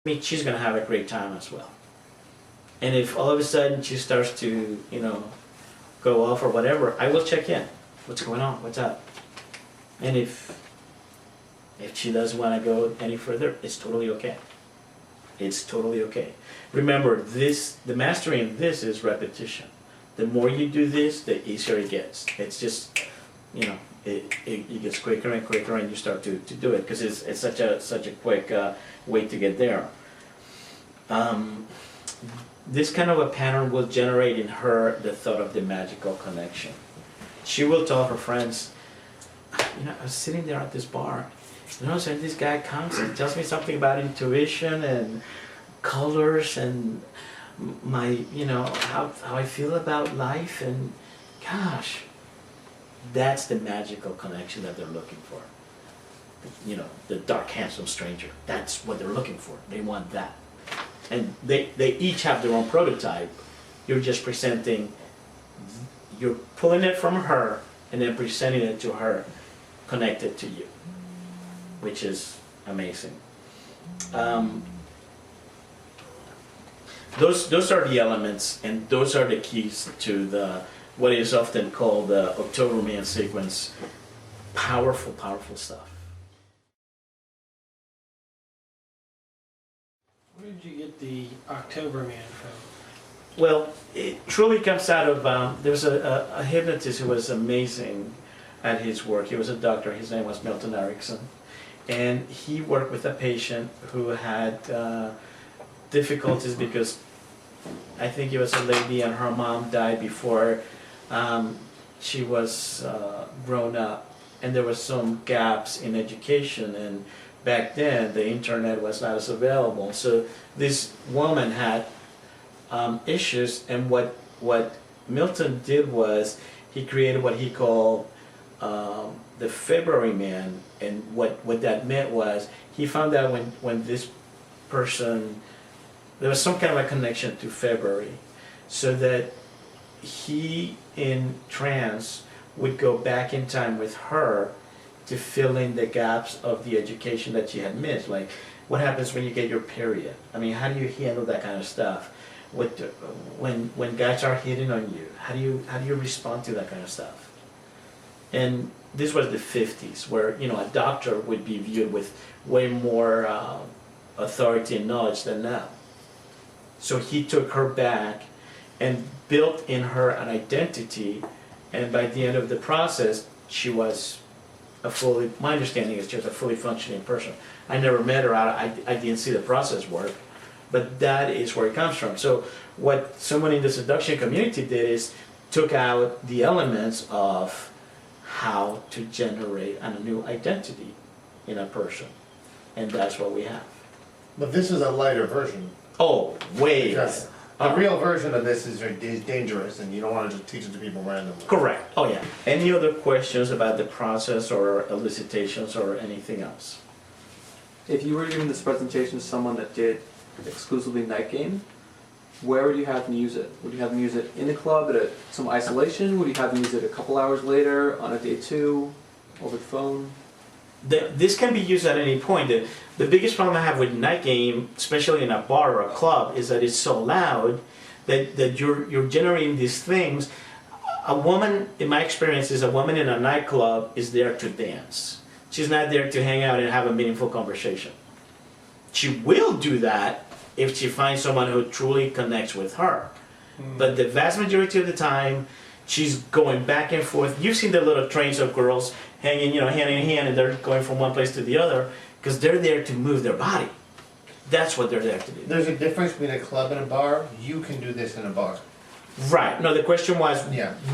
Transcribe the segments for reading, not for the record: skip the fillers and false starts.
mean, she's gonna have a great time as well. And if all of a sudden she starts to, go off or whatever, I will check in. What's going on? What's up? And if she doesn't want to go any further, it's totally okay. It's totally okay. Remember, the mastery in this is repetition. The more you do this, the easier it gets. It's just, it gets quicker and quicker, and you start to do it because it's such a quick way to get there. This kind of a pattern will generate in her the thought of the magical connection. She will tell her friends, I was sitting there at this bar, so this guy comes and tells me something about intuition and colors and my, how I feel about life, and gosh, that's the magical connection that they're looking for. The dark, handsome stranger. That's what they're looking for. They want that. And they each have their own prototype. You're just presenting, you're pulling it from her and then presenting it to her, connected to you, which is amazing. Those are the elements, and those are the keys to what is often called the October Man sequence. Powerful, powerful stuff. Where did you get the October Man from? Well, it truly comes out of, there was a hypnotist who was amazing at his work. He was a doctor. His name was Milton Erickson. And he worked with a patient who had difficulties because I think it was a lady and her mom died before she was grown up. And there were some gaps in education, and back then the internet was not as available. So this woman had issues, and what Milton did was he created what he called the February Man. And what that meant was he found out when this person, there was some kind of a connection to February, so that he in trance would go back in time with her to fill in the gaps of the education that she had missed. Like, what happens when you get your period? I mean, how do you handle that kind of stuff? When guys are hitting on you, how do you respond to that kind of stuff? And this was the 50s, where a doctor would be viewed with way more authority and knowledge than now. So he took her back and built in her an identity, and by the end of the process, she was my understanding is she was a fully functioning person. I never met her, I didn't see the process work, but that is where it comes from. So what someone in the seduction community did is took out the elements of how to generate a new identity in a person, and that's what we have. But this is a lighter version. Oh, way. Because the real version of this is dangerous, and you don't want to just teach it to people randomly. Correct. Oh yeah. Any other questions about the process or elicitations or anything else? If you were giving this presentation to someone that did exclusively night game, where would you have them use it? Would you have them use it in the club at some isolation? Would you have them use it a couple hours later on a day 2 over the phone? This can be used at any point. The biggest problem I have with night game, especially in a bar or a club, is that it's so loud that you're generating these things. A woman, in my experience, is a woman in a nightclub is there to dance. She's not there to hang out and have a meaningful conversation. She will do that if she finds someone who truly connects with her. But the vast majority of the time, she's going back and forth. You've seen the little trains of girls hanging, hand in hand, and they're going from one place to the other because they're there to move their body. That's what they're there to do. There's a difference between a club and a bar. You can do this in a bar. Right. No, the question was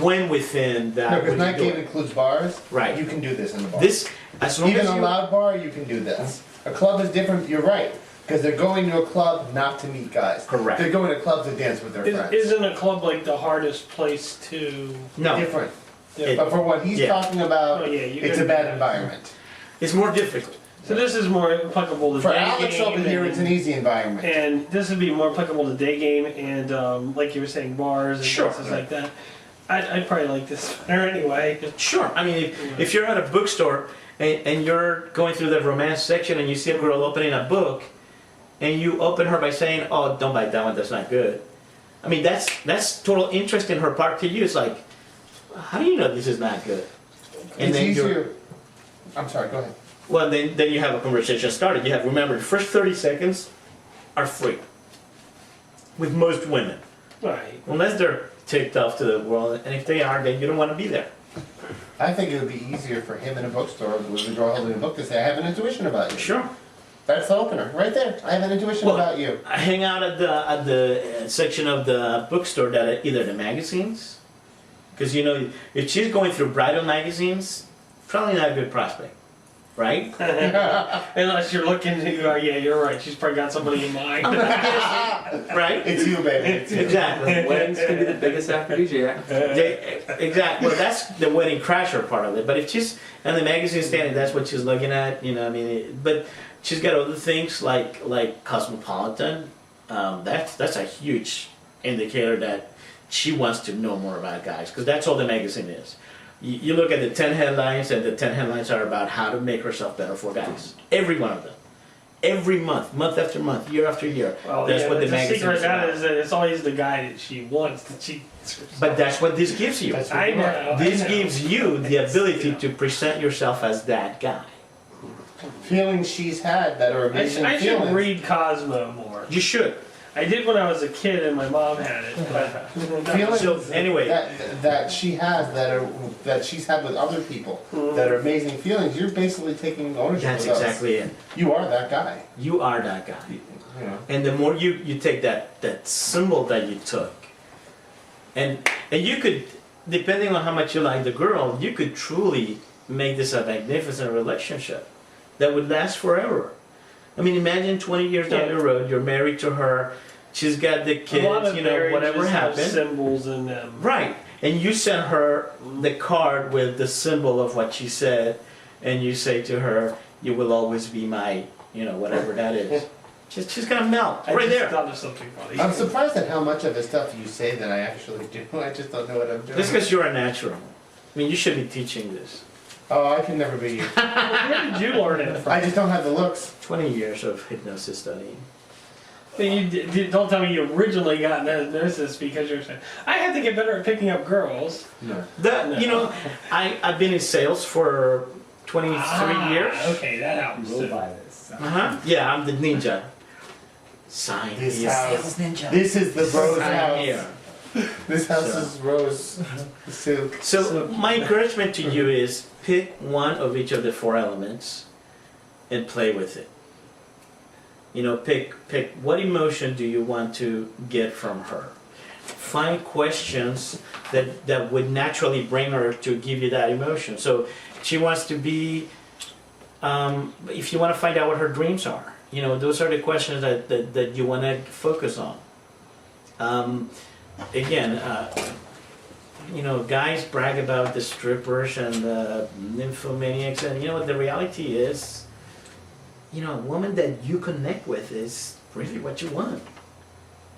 when within that. No, because night game includes bars. Right. You can do this in a bar. This, as long Even as a loud bar, you can do this. A club is different. You're right. Because they're going to a club not to meet guys. Correct. They're going to clubs to dance with their friends. Isn't a club like the hardest place to... No. Different. Yeah. But for what he's talking about, it's a bad environment. It's more difficult. So this is more applicable to For day Alex game. over here, it's an easy environment. And this would be more applicable to day game and, like you were saying, bars and places like that. I'd probably like this better anyway. Sure. I mean, if you're at a bookstore and you're going through the romance section and you see a girl opening a book, and you open her by saying, "Oh, don't buy that one. That's not good." I mean, that's total interest in her part to you. It's like, how do you know this is not good? And It's then easier. I'm sorry, go ahead. well, then you have a conversation started. You have remember the first 30 seconds are free with most women, Right. unless they're ticked off to the world. And if they are, then you don't want to be there. I think it would be easier for him in a bookstore with a girl holding a book to say, I have an intuition about you. Sure. That's the opener, right there. I have an intuition Well, about you. I hang out at the section of the bookstore that are either the magazines, because you know if she's going through bridal magazines, probably not a good prospect, right? Unless you're looking, you go, yeah, you're right. She's probably got somebody in mind. Right? It's you, baby. It's you. Exactly. Weddings can be the biggest aphrodisiac. Exactly. Well, that's the wedding crasher part of it. But if she's on the magazine stand and that's what she's looking at, you know, I mean, but she's got other things like Cosmopolitan. That's a huge indicator that she wants to know more about guys, because that's all the magazine is. You look at the 10 headlines, and the 10 headlines are about how to make herself better for guys. Every one of them. Every month, month after month, year after year. Well, That's yeah, what the the magazine secret is of that about. is that it's always the guy that she wants that she. But that's what this gives you. That's what I you want. know. This I know. gives you the ability to present yourself as that guy. Feelings she's had that are amazing I should feelings. read Cosmo more. You should. I did when I was a kid and my mom had it. But Feelings So, anyway. that she has that she's had with other people that are amazing feelings. You're basically taking ownership That's of those. exactly it. You are that guy. You are that guy. You know. And the more you take that symbol that you took, and you could, depending on how much you like the girl, you could truly make this a magnificent relationship that would last forever. I mean, imagine 20 years down the road, you're married to her, she's got the a lot kids, of you know, marriages whatever have happened. symbols in them. Right. And you send her the card with the symbol of what she said, and you say to her, "You will always be my," you know, whatever that is. She's gonna melt I right just there. thought of something funny. I'm surprised at how much of the stuff you say that I actually do. I just don't know what I'm doing. Just because you're a natural. I mean, you should be teaching this. Oh, I can never be you. Where did you learn it from? I just don't have the looks. 20 years of hypnosis studying. Don't tell me you originally got hypnosis because you're saying, I have to get better at picking up girls. No. That, you know, I've been in sales for 23 years. Okay, that helps. We'll too. buy this. Uh-huh. Yeah, I'm the ninja. Sign This here. house. Ninja. This is the Rose Sign house. here. This house So- is Rose silk. So my encouragement to you is pick one of each of the 4 elements and play with it. You know, pick what emotion do you want to get from her. Find questions that would naturally bring her to give you that emotion. So she wants to be, if you want to find out what her dreams are, you know, those are the questions that you want to focus on. Again, you know, guys brag about the strippers and the nymphomaniacs, and you know what the reality is, you know, a woman that you connect with is really what you want.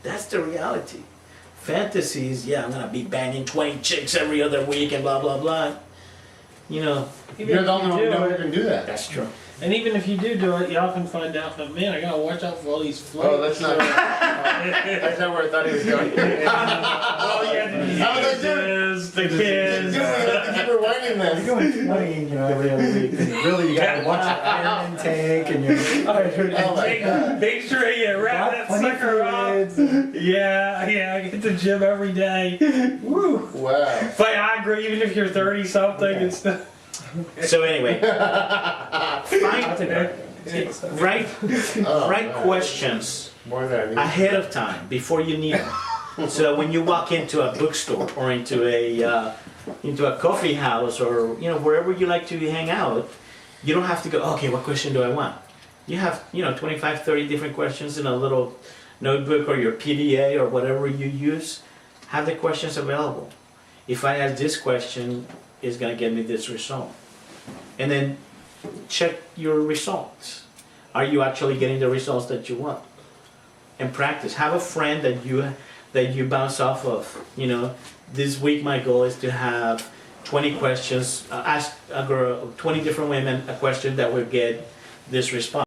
That's the reality. Fantasies, yeah, I'm gonna be banging 20 chicks every other week and blah, blah, blah. You know, Even You're the if you only do one who it- can do that. that's true. And even if you do it, you often find out that, man, I gotta watch out for all these floats. Oh, that's not. That's not where I thought he was going. All you have to do How was I is the Dude, kids. we have to keep rewinding You're this. going 20, you know, every other week. And really, you gotta watch your iron intake and your Oh my God. Make sure you wrap that funny sucker up. fluids and- Yeah, I get to the gym every day. Woo. Wow. Viagra, even if you're 30 something, it's still. So anyway, I'll take that. write Oh, write man. questions More than I need. ahead of time before you need them. So when you walk into a bookstore or into a coffee house or you know wherever you like to hang out, you don't have to go, okay, what question do I want? You have, you know, 25, 30 different questions in a little notebook or your PDA or whatever you use. Have the questions available. If I ask this question, it's gonna get me this result. And then check your results. Are you actually getting the results that you want? And practice. Have a friend that you bounce off of. You know, this week my goal is to have 20 questions. Ask a girl, 20 different women a question that will get this response.